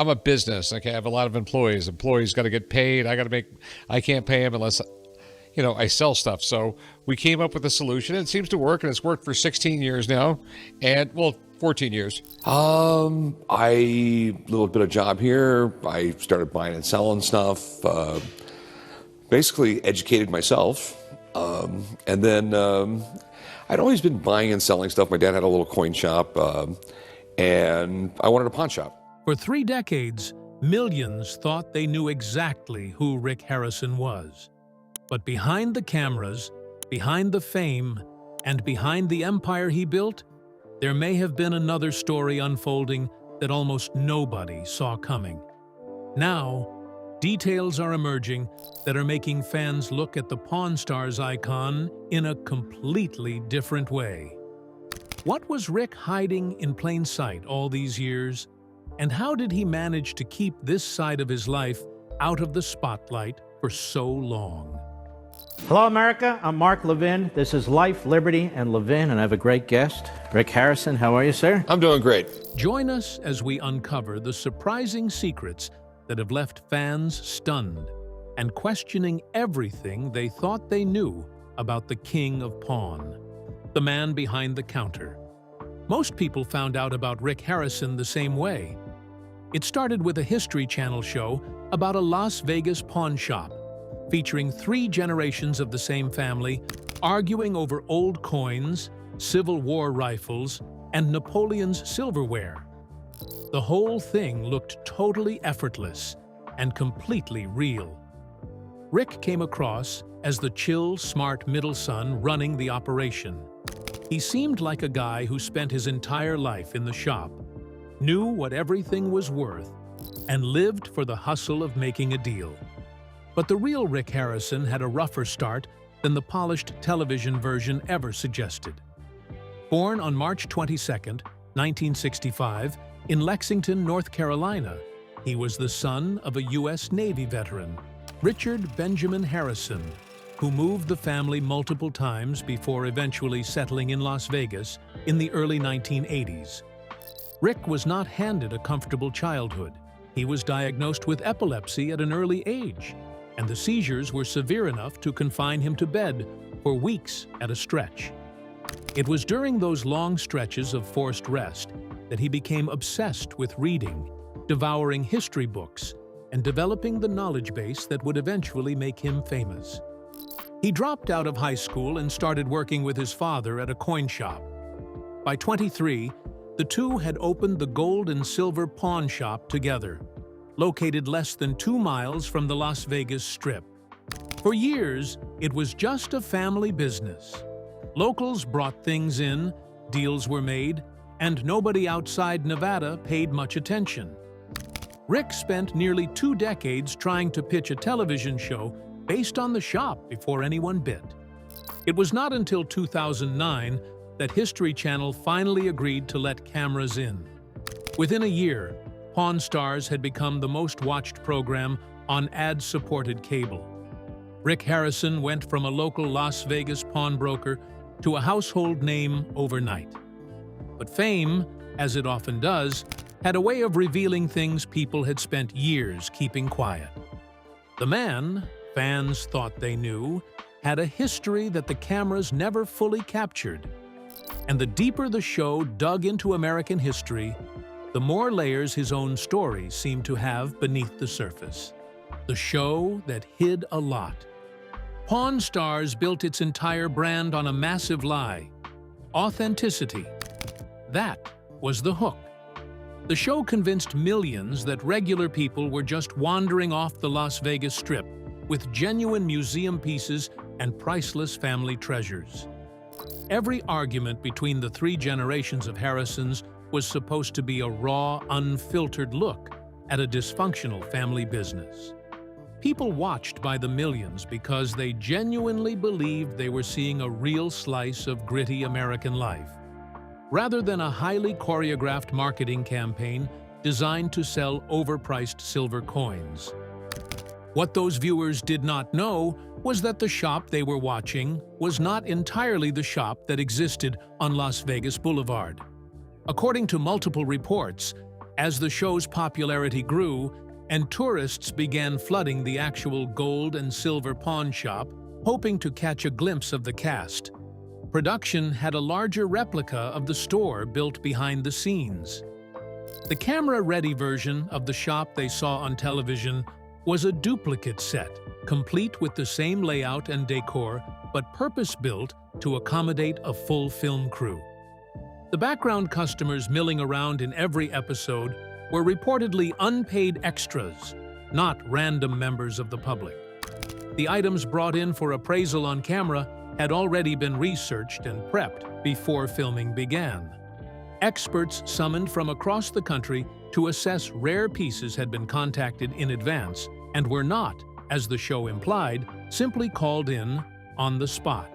I'm a business. Okay, I have a lot of employees. Employees got to get paid. I can't pay them unless, I sell stuff. So we came up with a solution. And it seems to work, and it's worked for 16 years now, and 14 years. I little bit of job here. I started buying and selling stuff. Basically educated myself, and then I'd always been buying and selling stuff. My dad had a little coin shop, and I wanted a pawn shop. For 3 decades, millions thought they knew exactly who Rick Harrison was. But behind the cameras, behind the fame, and behind the empire he built, there may have been another story unfolding that almost nobody saw coming. Now, details are emerging that are making fans look at the Pawn Stars icon in a completely different way. What was Rick hiding in plain sight all these years? And how did he manage to keep this side of his life out of the spotlight for so long? Hello, America. I'm Mark Levin. This is Life, Liberty, and Levin, and I have a great guest, Rick Harrison. How are you, sir? I'm doing great. Join us as we uncover the surprising secrets that have left fans stunned and questioning everything they thought they knew about the King of Pawn, the man behind the counter. Most people found out about Rick Harrison the same way. It started with a History Channel show about a Las Vegas pawn shop, featuring 3 generations of the same family arguing over old coins, Civil War rifles, and Napoleon's silverware. The whole thing looked totally effortless and completely real. Rick came across as the chill, smart middle son running the operation. He seemed like a guy who spent his entire life in the shop, knew what everything was worth, and lived for the hustle of making a deal. But the real Rick Harrison had a rougher start than the polished television version ever suggested. Born on March 22, 1965, in Lexington, North Carolina, he was the son of a U.S. Navy veteran, Richard Benjamin Harrison, who moved the family multiple times before eventually settling in Las Vegas in the early 1980s. Rick was not handed a comfortable childhood. He was diagnosed with epilepsy at an early age, and the seizures were severe enough to confine him to bed for weeks at a stretch. It was during those long stretches of forced rest that he became obsessed with reading, devouring history books, and developing the knowledge base that would eventually make him famous. He dropped out of high school and started working with his father at a coin shop. By 23, the two had opened the Gold and Silver Pawn Shop together, located less than 2 miles from the Las Vegas Strip. For years, it was just a family business. Locals brought things in, deals were made, and nobody outside Nevada paid much attention. Rick spent nearly 2 decades trying to pitch a television show based on the shop before anyone bit. It was not until 2009 that History Channel finally agreed to let cameras in. Within a year, Pawn Stars had become the most watched program on ad-supported cable. Rick Harrison went from a local Las Vegas pawnbroker to a household name overnight. But fame, as it often does, had a way of revealing things people had spent years keeping quiet. The man, fans thought they knew, had a history that the cameras never fully captured. And the deeper the show dug into American history, the more layers his own story seemed to have beneath the surface. The show that hid a lot. Pawn Stars built its entire brand on a massive lie: authenticity. That was the hook. The show convinced millions that regular people were just wandering off the Las Vegas Strip with genuine museum pieces and priceless family treasures. Every argument between the 3 generations of Harrisons was supposed to be a raw, unfiltered look at a dysfunctional family business. People watched by the millions because they genuinely believed they were seeing a real slice of gritty American life, rather than a highly choreographed marketing campaign designed to sell overpriced silver coins. What those viewers did not know was that the shop they were watching was not entirely the shop that existed on Las Vegas Boulevard. According to multiple reports, As the show's popularity grew and tourists began flooding the actual gold and silver pawn shop, hoping to catch a glimpse of the cast, production had a larger replica of the store built behind the scenes. The camera-ready version of the shop they saw on television was a duplicate set, complete with the same layout and decor, but purpose-built to accommodate a full film crew. The background customers milling around in every episode were reportedly unpaid extras, not random members of the public. The items brought in for appraisal on camera had already been researched and prepped before filming began. Experts summoned from across the country to assess rare pieces had been contacted in advance and were not, as the show implied, simply called in on the spot.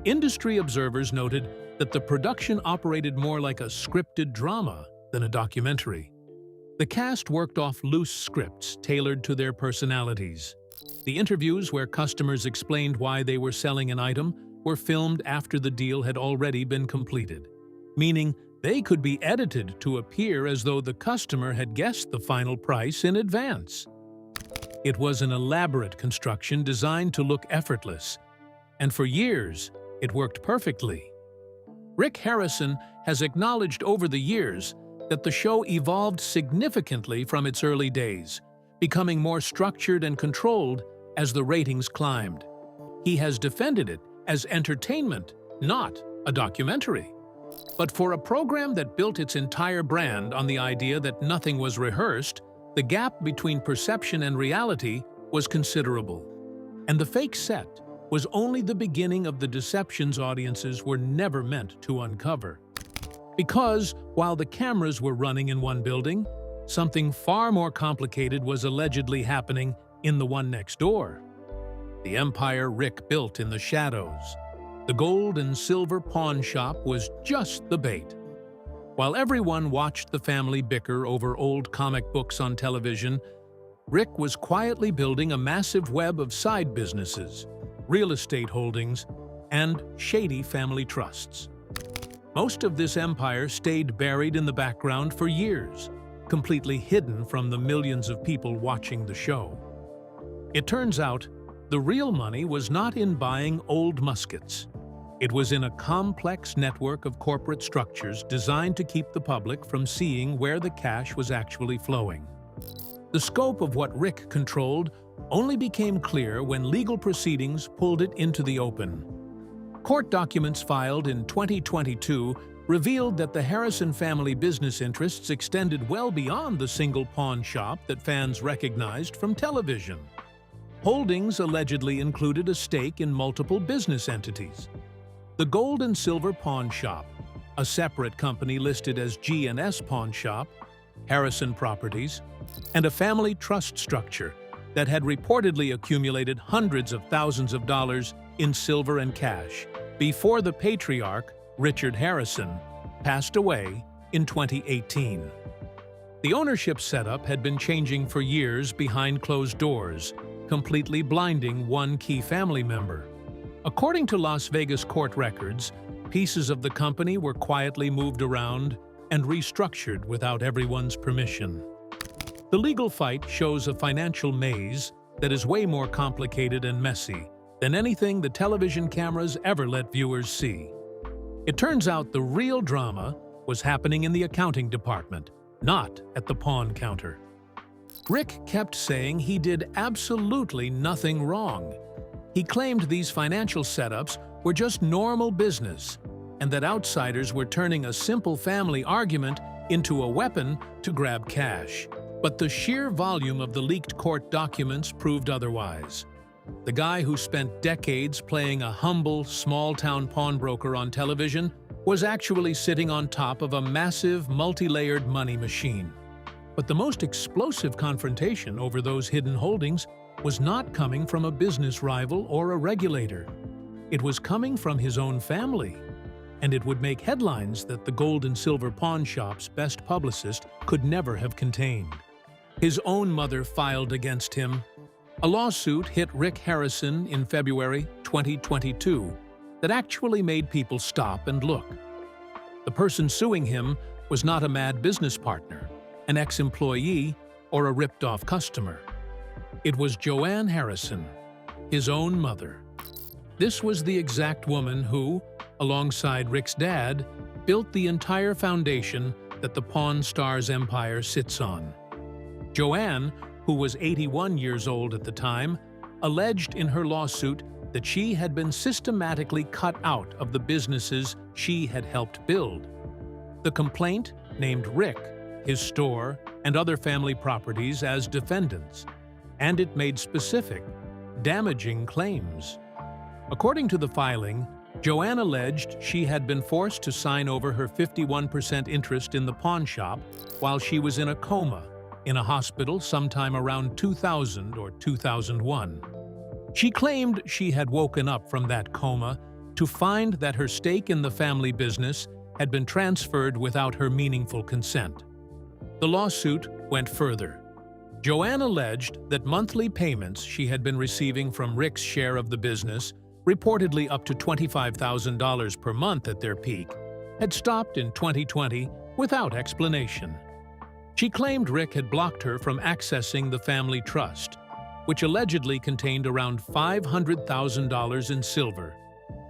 Industry observers noted that the production operated more like a scripted drama than a documentary. The cast worked off loose scripts tailored to their personalities. The interviews where customers explained why they were selling an item were filmed after the deal had already been completed, meaning they could be edited to appear as though the customer had guessed the final price in advance. It was an elaborate construction designed to look effortless, and for years, it worked perfectly. Rick Harrison has acknowledged over the years that the show evolved significantly from its early days, becoming more structured and controlled as the ratings climbed. He has defended it as entertainment, not a documentary. But for a program that built its entire brand on the idea that nothing was rehearsed, the gap between perception and reality was considerable. And the fake set was only the beginning of the deceptions audiences were never meant to uncover. Because, while the cameras were running in one building, something far more complicated was allegedly happening in the one next door. The empire Rick built in the shadows. The gold and silver pawn shop was just the bait. While everyone watched the family bicker over old comic books on television, Rick was quietly building a massive web of side businesses, real estate holdings, and shady family trusts. Most of this empire stayed buried in the background for years, completely hidden from the millions of people watching the show. It turns out, the real money was not in buying old muskets. It was in a complex network of corporate structures designed to keep the public from seeing where the cash was actually flowing. The scope of what Rick controlled only became clear when legal proceedings pulled it into the open. Court documents filed in 2022 revealed that the Harrison family business interests extended well beyond the single pawn shop that fans recognized from television. Holdings allegedly included a stake in multiple business entities. The Gold and Silver Pawn Shop, a separate company listed as G&S Pawn Shop, Harrison Properties, and a family trust structure that had reportedly accumulated hundreds of thousands of dollars in silver and cash before the patriarch, Richard Harrison, passed away in 2018. The ownership setup had been changing for years behind closed doors, completely blinding one key family member. According to Las Vegas court records, pieces of the company were quietly moved around and restructured without everyone's permission. The legal fight shows a financial maze that is way more complicated and messy than anything the television cameras ever let viewers see. It turns out the real drama was happening in the accounting department, not at the pawn counter. Rick kept saying he did absolutely nothing wrong. He claimed these financial setups were just normal business, and that outsiders were turning a simple family argument into a weapon to grab cash. But the sheer volume of the leaked court documents proved otherwise. The guy who spent decades playing a humble, small-town pawnbroker on television was actually sitting on top of a massive, multi-layered money machine. But the most explosive confrontation over those hidden holdings was not coming from a business rival or a regulator. It was coming from his own family, and it would make headlines that the Gold and Silver Pawn Shop's best publicist could never have contained. His own mother filed against him. A lawsuit hit Rick Harrison in February 2022 that actually made people stop and look. The person suing him was not a mad business partner. an ex-employee, or a ripped-off customer. It was Joanne Harrison, his own mother. This was the exact woman who, alongside Rick's dad, built the entire foundation that the Pawn Stars empire sits on. Joanne, who was 81 years old at the time, alleged in her lawsuit that she had been systematically cut out of the businesses she had helped build. The complaint named Rick, his store, and other family properties as defendants, and it made specific, damaging claims. According to the filing, Joanne alleged she had been forced to sign over her 51% interest in the pawn shop while she was in a coma in a hospital sometime around 2000 or 2001. She claimed she had woken up from that coma to find that her stake in the family business had been transferred without her meaningful consent. The lawsuit went further. Joanne alleged that monthly payments she had been receiving from Rick's share of the business, reportedly up to $25,000 per month at their peak, had stopped in 2020 without explanation. She claimed Rick had blocked her from accessing the family trust, which allegedly contained around $500,000 in silver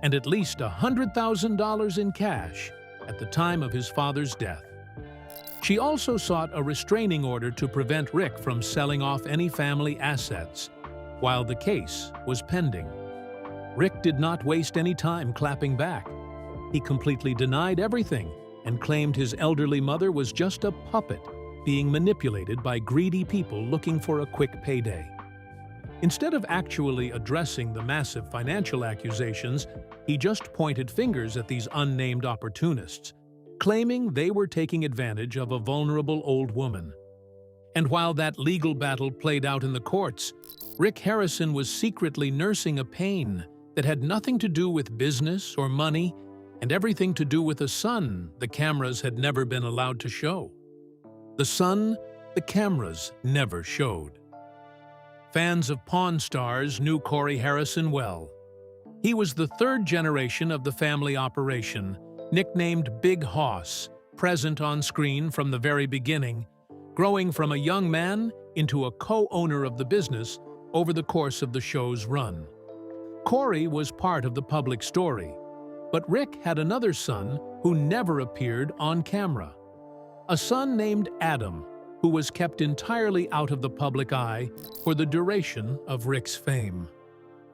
and at least $100,000 in cash at the time of his father's death. She also sought a restraining order to prevent Rick from selling off any family assets while the case was pending. Rick did not waste any time clapping back. He completely denied everything and claimed his elderly mother was just a puppet being manipulated by greedy people looking for a quick payday. Instead of actually addressing the massive financial accusations, he just pointed fingers at these unnamed opportunists, claiming they were taking advantage of a vulnerable old woman. And while that legal battle played out in the courts, Rick Harrison was secretly nursing a pain that had nothing to do with business or money and everything to do with a son the cameras had never been allowed to show. The son the cameras never showed. Fans of Pawn Stars knew Corey Harrison well. He was the third generation of the family operation, nicknamed Big Hoss, present on screen from the very beginning, growing from a young man into a co-owner of the business over the course of the show's run. Corey was part of the public story, but Rick had another son who never appeared on camera. A son named Adam, who was kept entirely out of the public eye for the duration of Rick's fame.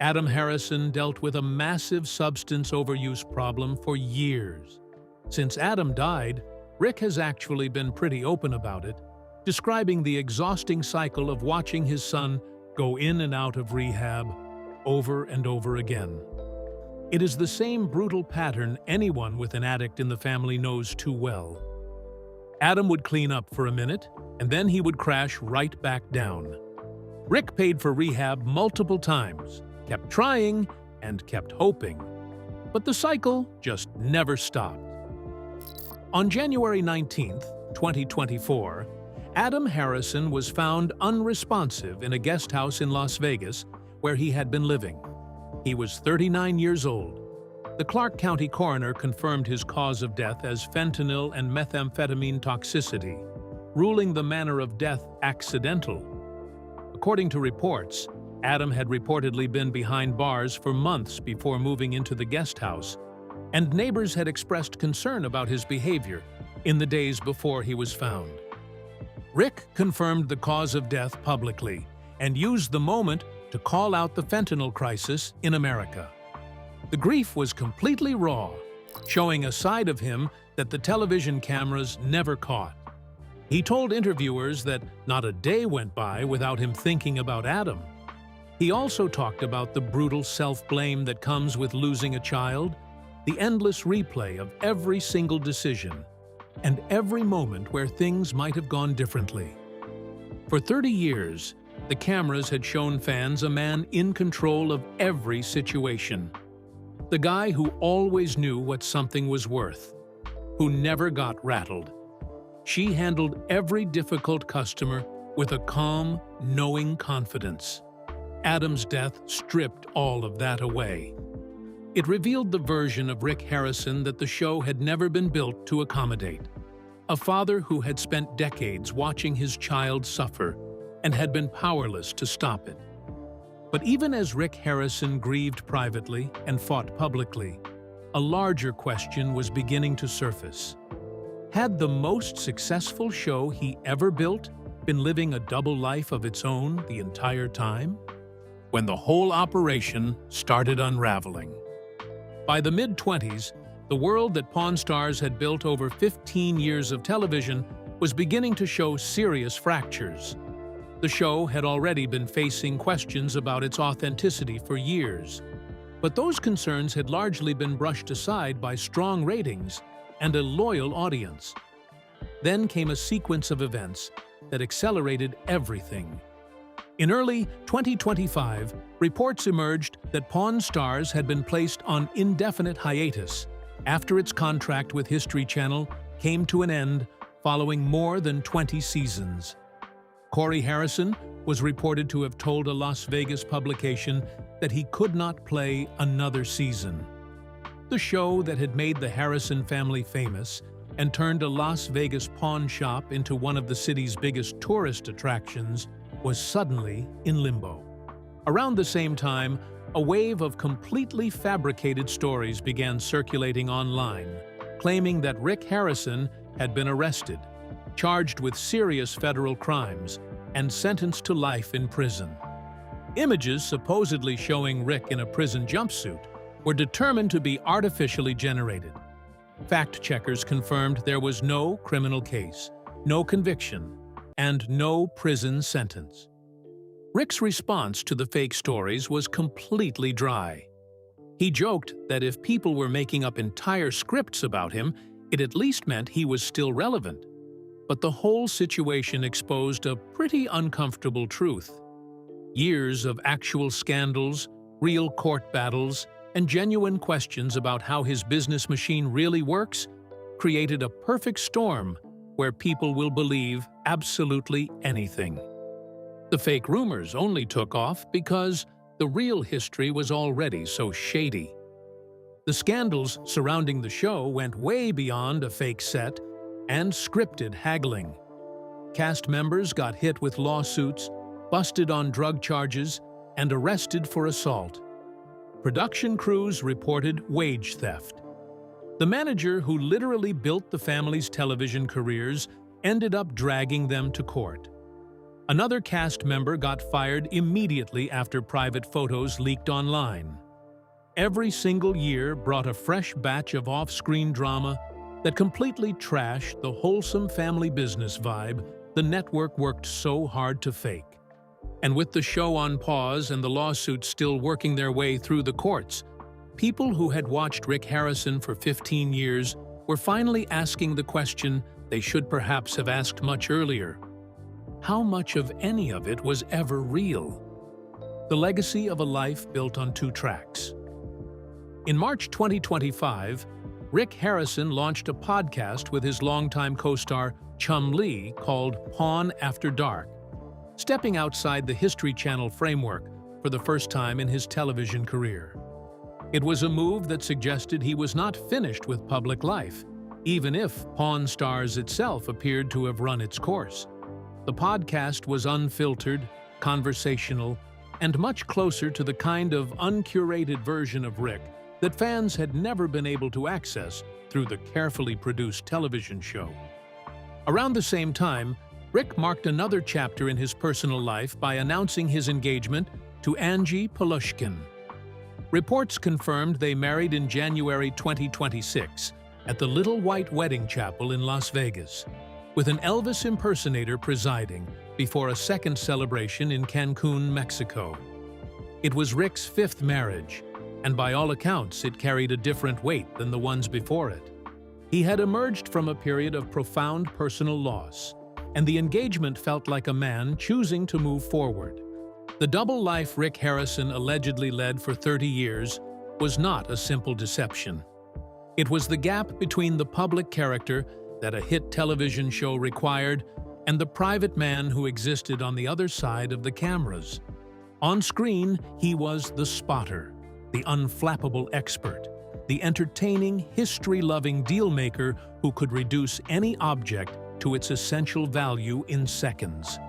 Adam Harrison dealt with a massive substance overuse problem for years. Since Adam died, Rick has actually been pretty open about it, describing the exhausting cycle of watching his son go in and out of rehab over and over again. It is the same brutal pattern anyone with an addict in the family knows too well. Adam would clean up for a minute, and then he would crash right back down. Rick paid for rehab multiple times, kept trying, and kept hoping. But the cycle just never stopped. On January 19, 2024, Adam Harrison was found unresponsive in a guest house in Las Vegas where he had been living. He was 39 years old. The Clark County coroner confirmed his cause of death as fentanyl and methamphetamine toxicity, ruling the manner of death accidental. According to reports, Adam had reportedly been behind bars for months before moving into the guest house, and neighbors had expressed concern about his behavior in the days before he was found. Rick confirmed the cause of death publicly and used the moment to call out the fentanyl crisis in America. The grief was completely raw, showing a side of him that the television cameras never caught. He told interviewers that not a day went by without him thinking about Adam. He also talked about the brutal self-blame that comes with losing a child, the endless replay of every single decision, and every moment where things might have gone differently. For 30 years, the cameras had shown fans a man in control of every situation. The guy who always knew what something was worth, who never got rattled. She handled every difficult customer with a calm, knowing confidence. Adam's death stripped all of that away. It revealed the version of Rick Harrison that the show had never been built to accommodate. A father who had spent decades watching his child suffer and had been powerless to stop it. But even as Rick Harrison grieved privately and fought publicly, a larger question was beginning to surface. Had the most successful show he ever built been living a double life of its own the entire time? When the whole operation started unraveling. By the mid-20s, the world that Pawn Stars had built over 15 years of television was beginning to show serious fractures. The show had already been facing questions about its authenticity for years, but those concerns had largely been brushed aside by strong ratings and a loyal audience. Then came a sequence of events that accelerated everything. In early 2025, reports emerged that Pawn Stars had been placed on indefinite hiatus after its contract with History Channel came to an end following more than 20 seasons. Corey Harrison was reported to have told a Las Vegas publication that he could not play another season. The show that had made the Harrison family famous and turned a Las Vegas pawn shop into one of the city's biggest tourist attractions was suddenly in limbo. Around the same time, a wave of completely fabricated stories began circulating online, claiming that Rick Harrison had been arrested, charged with serious federal crimes, and sentenced to life in prison. Images supposedly showing Rick in a prison jumpsuit were determined to be artificially generated. Fact-checkers confirmed there was no criminal case, no conviction, and no prison sentence. Rick's response to the fake stories was completely dry. He joked that if people were making up entire scripts about him, it at least meant he was still relevant. But the whole situation exposed a pretty uncomfortable truth. Years of actual scandals, real court battles, and genuine questions about how his business machine really works created a perfect storm where people will believe absolutely anything. The fake rumors only took off because the real history was already so shady. The scandals surrounding the show went way beyond a fake set and scripted haggling. Cast members got hit with lawsuits, busted on drug charges, and arrested for assault. Production crews reported wage theft. The manager who literally built the family's television careers ended up dragging them to court. Another cast member got fired immediately after private photos leaked online. Every single year brought a fresh batch of off-screen drama that completely trashed the wholesome family business vibe the network worked so hard to fake. And with the show on pause and the lawsuits still working their way through the courts, people who had watched Rick Harrison for 15 years were finally asking the question they should perhaps have asked much earlier. How much of any of it was ever real? The legacy of a life built on two tracks. In March 2025, Rick Harrison launched a podcast with his longtime co-star Chum Lee called Pawn After Dark, stepping outside the History Channel framework for the first time in his television career. It was a move that suggested he was not finished with public life, even if Pawn Stars itself appeared to have run its course. The podcast was unfiltered, conversational, and much closer to the kind of uncurated version of Rick that fans had never been able to access through the carefully produced television show. Around the same time, Rick marked another chapter in his personal life by announcing his engagement to Angie Polushkin. Reports confirmed they married in January 2026 at the Little White Wedding Chapel in Las Vegas, with an Elvis impersonator presiding before a second celebration in Cancun, Mexico. It was Rick's fifth marriage, and by all accounts it carried a different weight than the ones before it. He had emerged from a period of profound personal loss, and the engagement felt like a man choosing to move forward. The double life Rick Harrison allegedly led for 30 years was not a simple deception. It was the gap between the public character that a hit television show required and the private man who existed on the other side of the cameras. On screen, he was the spotter, the unflappable expert, the entertaining, history-loving dealmaker who could reduce any object to its essential value in seconds.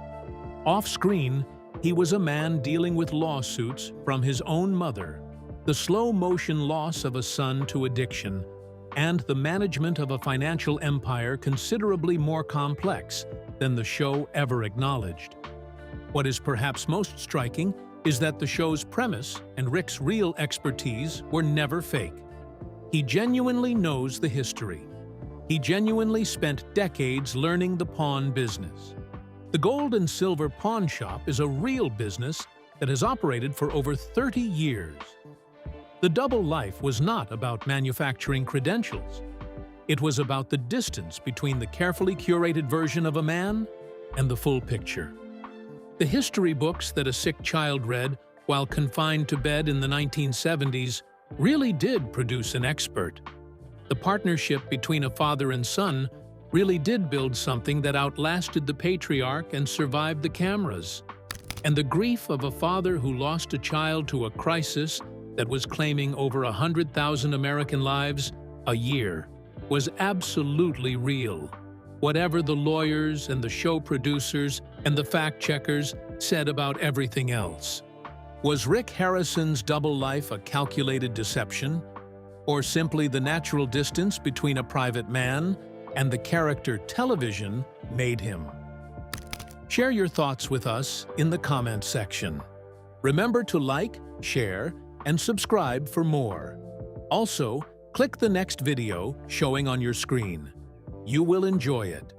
Off-screen, he was a man dealing with lawsuits from his own mother, the slow-motion loss of a son to addiction, and the management of a financial empire considerably more complex than the show ever acknowledged. What is perhaps most striking is that the show's premise and Rick's real expertise were never fake. He genuinely knows the history. He genuinely spent decades learning the pawn business. The gold and silver pawn shop is a real business that has operated for over 30 years. The double life was not about manufacturing credentials. It was about the distance between the carefully curated version of a man and the full picture. The history books that a sick child read while confined to bed in the 1970s really did produce an expert. The partnership between a father and son really did build something that outlasted the patriarch and survived the cameras. And the grief of a father who lost a child to a crisis that was claiming over 100,000 American lives a year was absolutely real. Whatever the lawyers and the show producers and the fact-checkers said about everything else. Was Rick Harrison's double life a calculated deception? Or simply the natural distance between a private man and the character television made him? Share your thoughts with us in the comments section. Remember to like, share, and subscribe for more. Also, click the next video showing on your screen. You will enjoy it.